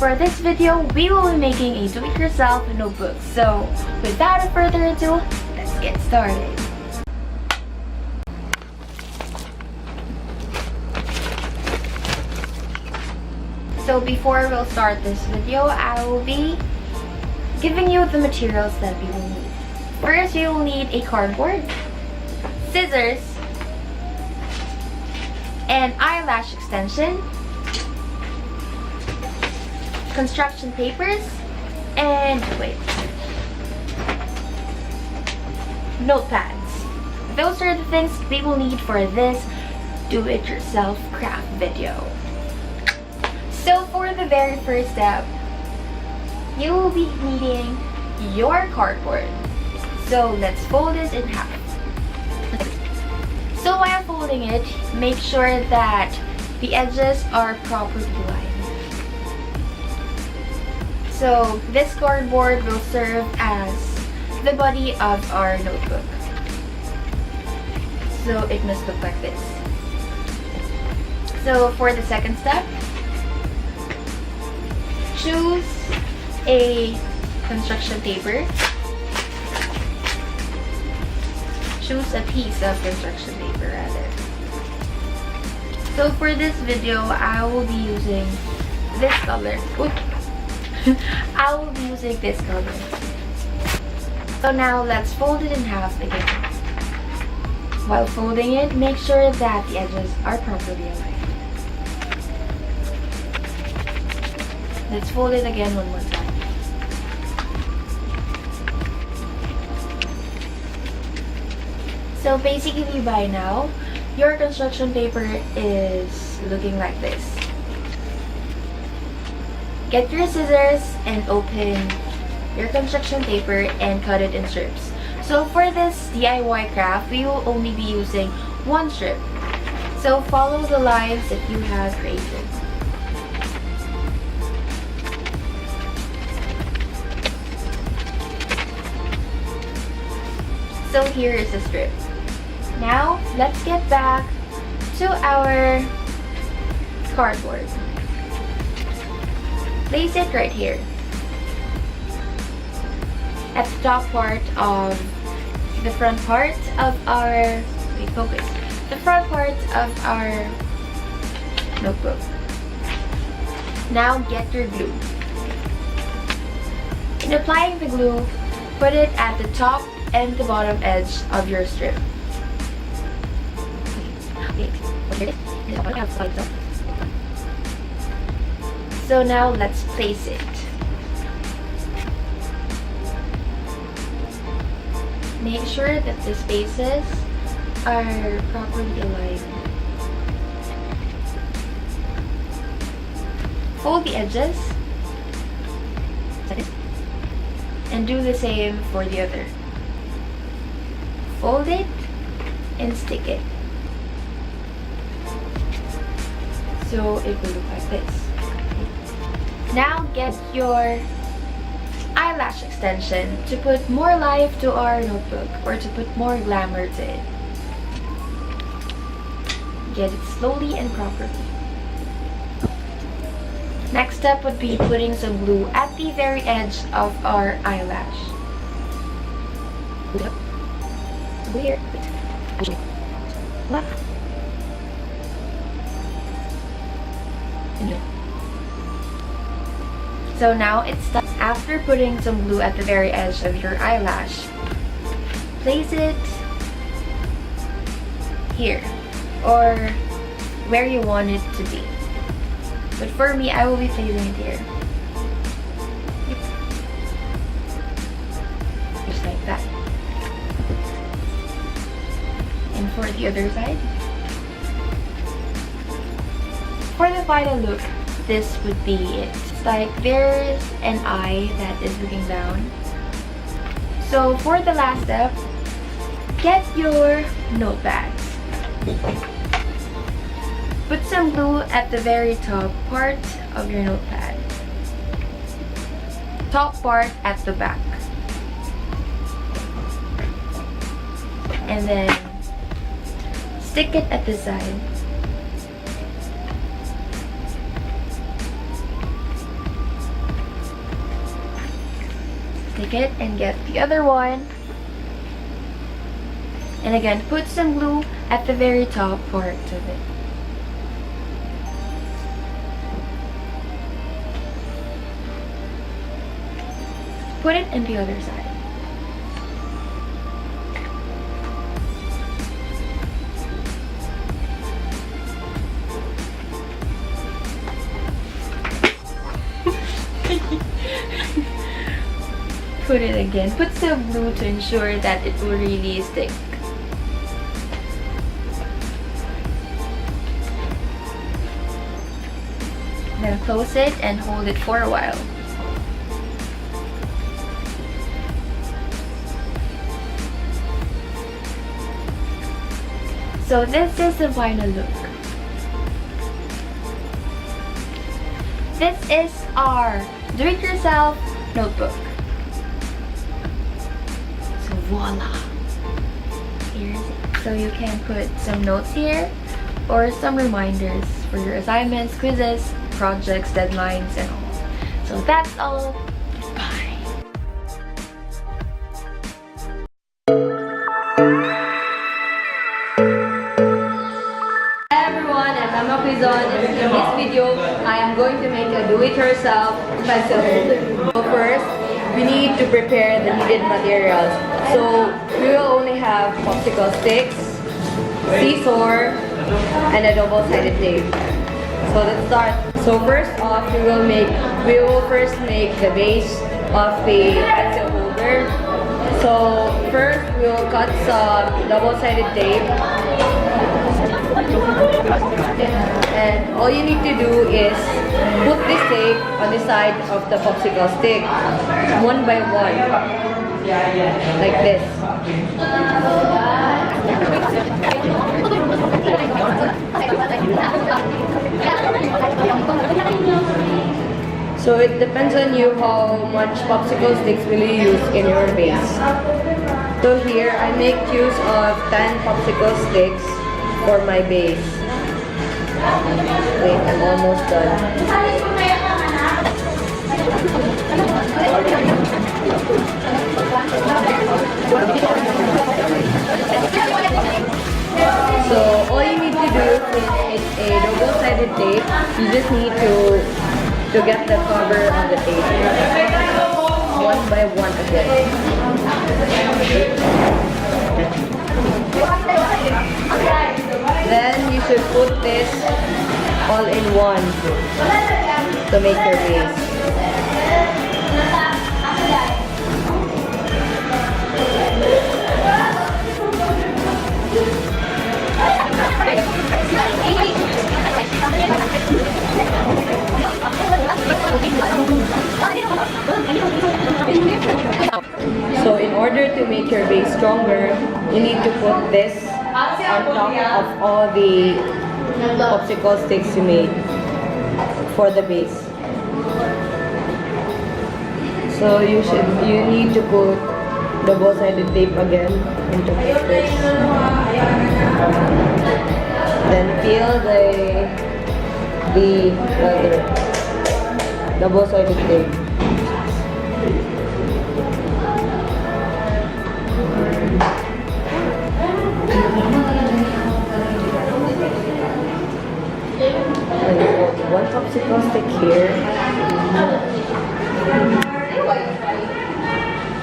for this video, we will be making a do-it-yourself notebook. So, without further ado, let's get started. So before we'll start this video, I will be giving you the materials that we will need. First, you will need a cardboard, scissors, an eyelash extension, construction papers, and notepads. Those are the things we will need for this do-it-yourself craft video. So for the very first step, you will be needing your cardboard. So let's fold this in half. So while folding it, make sure that the edges are properly lined. So this cardboard will serve as the body of our notebook. So it must look like this. So for the second step, choose a construction paper. Choose a piece of construction paper rather. So for this video, I will be using this color. I will be using this color. So now let's fold it in half again. While folding it, make sure that the edges are properly aligned. Let's fold it again one more time. So basically by now, your construction paper is looking like this. Get your scissors and open your construction paper and cut it in strips. So for this DIY craft, we will only be using one strip. So follow the lines that you have created. So here is the strip. Now, let's get back to our cardboard. Place it right here. At the top part of the front part of our, the front part of our notebook. Now get your glue. In applying the glue, put it at the top and the bottom edge of your strip. So now let's place it. Make sure that the spaces are properly aligned. Fold the edges and do the same for the other. Fold it and stick it. So it will look like this. Now get your eyelash extension to put more life to our notebook or to put more glamour to it. Get it slowly and properly. Next step would be putting some glue at the very edge of our eyelash. Weird. So now it's done. After putting some glue at the very edge of your eyelash, place it here or where you want it to be. But for me, I will be placing it here. Just like that. And for the other side. For the final look, this would be it. It's like there's an eye that is looking down. So for the last step, get your notepads. Put some glue at the very top part of your notepad. Top part at the back. And then stick it at the side. take it and get the other one. And again, put some glue at the very top part of it. Put it in the other side. Put it again. Put some glue to ensure that it will really stick. Then close it and hold it for a while. So this is the final look. This is our do-it-yourself notebook. So voila! Here's it. So you can put some notes here or some reminders for your assignments, quizzes, projects, deadlines, and all. So that's all. Bye! Hi everyone, I'm Cuizon, and in this video, I am going to make a do-it-yourself pencil holder. So first, we need to prepare the needed materials. So we will only have popsicle sticks, scissors, and a double-sided tape. So let's start. So first off, we will first make the base of the pencil holder. So first, we will cut some double-sided tape. And all you need to do is put this tape on the side of the popsicle stick, one by one, like this. So it depends on you how much popsicle sticks will you use in your base. So here I make use of 10 popsicle sticks for my base. Wait, I'm almost done. So all you need to do is a double-sided tape. You just need to get the cover of the tape. One by one again. Then you should put this all in one to make your base. So in order to make your base stronger, you need to put this on top of all the popsicle sticks you made for the base. So you need to put double-sided tape again into this. Then peel the other double-sided tape. One popsicle stick here,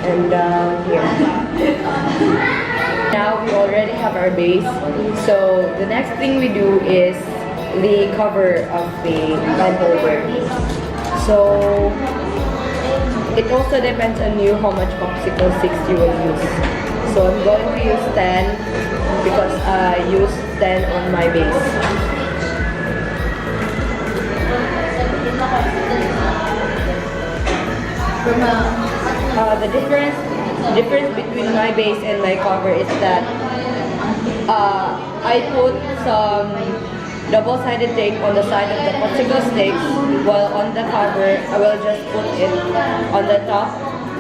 and here. Now we already have our base, so the next thing we do is the cover of the pen holder. So it also depends on you how much popsicle sticks you will use. So I'm going to use 10 because I used 10 on my base. The difference between my base and my cover is that I put some double-sided tape on the side of the popsicle sticks, while on the cover I will just put it on the top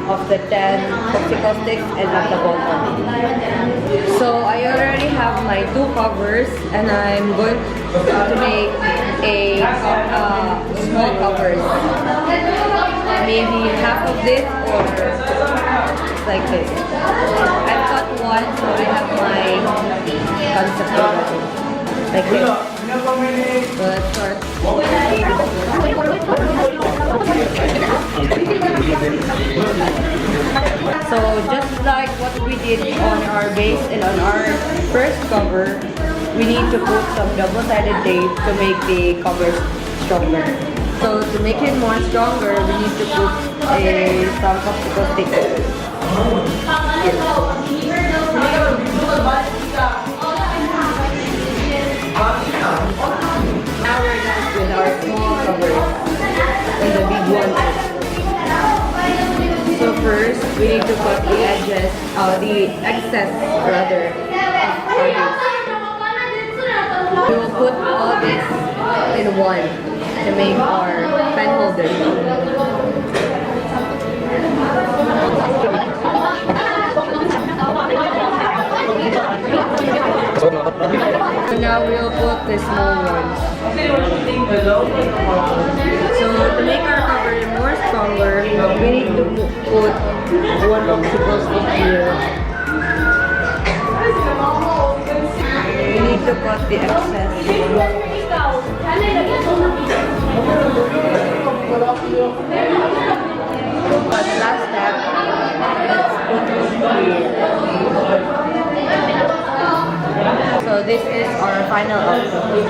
of the 10 popsicle sticks and at the bottom. So I already have my 2 covers, and I'm going to make a small covers. maybe half of this or like this. I've cut one, so I have my concept already. Like this. So let's start. So just like what we did on our base and on our first cover, we need to put some double-sided tape to make the cover stronger. So to make it more stronger, we need to put some popsicle stickers. Now we're done with our small covers and the big one. So first, we need to cut the edges, the excess rather, of our base. We will put all this in one to make our pen holder. So now we'll put the small ones. So to make our cover more stronger, we need to put one popsicle stick here. We need to cut the excess. But last step, let's put it here. So this is our final output.